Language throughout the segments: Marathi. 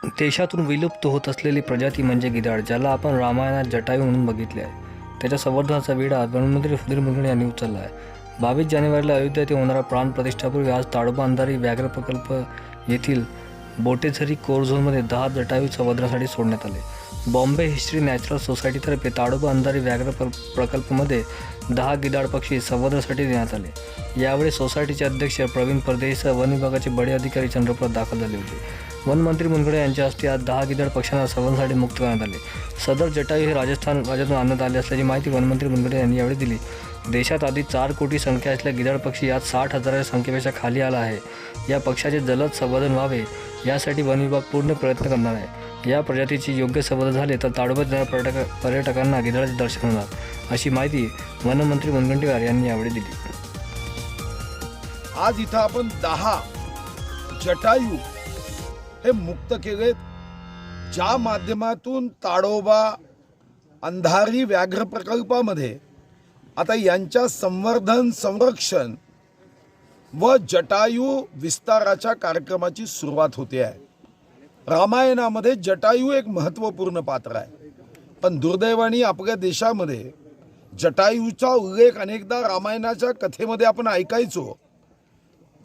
देशातून विलुप्त होत असलेली प्रजाती म्हणजे गिधाड, ज्याला आपण रामायणात जटायू म्हणून बघितले आहे. त्याच्या संवर्धनाचा विडा वनमंत्री सुधीर मुनगंटीवार यांनी उचलला आहे. 22 जानेवारीला अयोध्या येथे होणारा प्राण प्रतिष्ठापूर्वी आज ताडोबा अंधारी व्याघ्र प्रकल्प येथील बोटेझरी कोर झोनमध्ये 10 जटायू संवर्धनासाठी सोडण्यात आले. बॉम्बे हिस्ट्री नॅचरल सोसायटीतर्फे ताडोबा अंधारी व्याघ्र प्रकल्पमध्ये 10 गिधाड पक्षी संवर्धनासाठी देण्यात आले. यावेळी सोसायटीचे अध्यक्ष प्रवीण परदेशीसह वन विभागाचे बडे अधिकारी चंद्रपुरात दाखल झाले होते. वनमंत्री मुनगंटीवार यांच्या हस्ते आज 10 गिधाड पक्ष्यांना संवर्धनासाठी मुक्त करण्यात आले. सदर जटायू हे राजस्थान राज्यातून आणण्यात आले असल्याची माहिती वनमंत्री मुनगंटीवार यांनी यावेळी दिली. देशात आधी 4 कोटी संख्या असलेला गिधाड पक्षी आज 60,000 संख्येपेक्षा खाली आला आहे. या पक्षाचे जलद संवर्धन व्हावे यासाठी वन विभाग पूर्ण प्रयत्न करणार आहे. या प्रजातीची योग्य संवर्धन झाले तर ताडोबात येणाऱ्या पर्यटकांना गिधाडाचे दर्शन होणार, अशी माहिती वनमंत्री मुनगंटीवार यांनी यावेळी दिली. आज इथं आपण 10 जटायू हे मुक्त केले, ज्या माध्यमातून ताडोबा अंधारी व्याघ्र प्रकल्पामध्ये आता यांच्या संवर्धन, संरक्षण व जटायू विस्ताराच्या कार्यक्रमाची सुरुवात होते आहे. रामायणामध्ये जटायू एक महत्त्वपूर्ण पात्र आहे, पण दुर्दैवाने आपल्या देशामध्ये जटायूचा उल्लेख अनेकदा रामायणाच्या कथेमध्ये आपण ऐकायचो,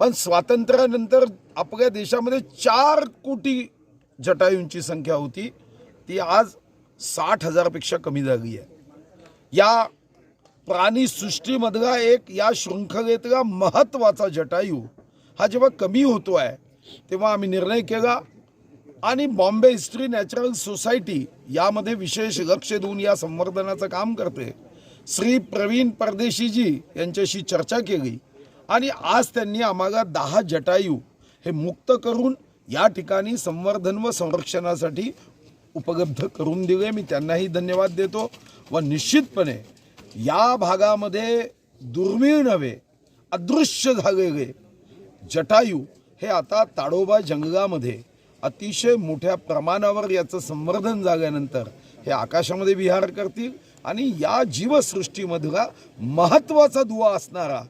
पण स्वातंत्र्यानंतर आपल्या देशामध्ये 4 कोटी जटायूंची संख्या होती, ती आज 60,000 पेक्षा कमी झाली आहे. या प्राणीसृष्टीमधला एक या शृंखलेतला महत्त्वाचा जटायू हा जेव्हा कमी होतो आहे तेव्हा आम्ही निर्णय केला आणि बॉम्बे हिस्ट्री नॅचरल सोसायटी यामध्ये विशेष लक्ष देऊन या संवर्धनाचं काम करते. श्री प्रवीण परदेशीजी यांच्याशी चर्चा केली आणि आज त्यांनी आम्हाला 10 जटायू हे मुक्त करून या ठिकाणी संवर्धन व संरक्षणासाठी उपलब्ध करून दिले. मी त्यांनाही धन्यवाद देतो व निश्चितपणे या भागामध्ये दुर्मिळ नव्हे, अदृश्य झालेले जटायू हे आता ताडोबा जंगलामध्ये अतिशय मोठ्या प्रमाणावर याचं संवर्धन झाल्यानंतर हे आकाशामध्ये विहार करतील आणि या जीवसृष्टीमधला महत्त्वाचा दुवा असणारा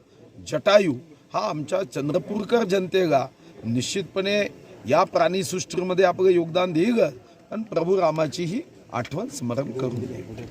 जटायू हा आमच्या चंद्रपूरकर जनतेला निश्चितपणे या प्राणीसृष्टीमध्ये आपलं योगदान देईल आणि प्रभू रामाचीही आठवण स्मरण करून देईल.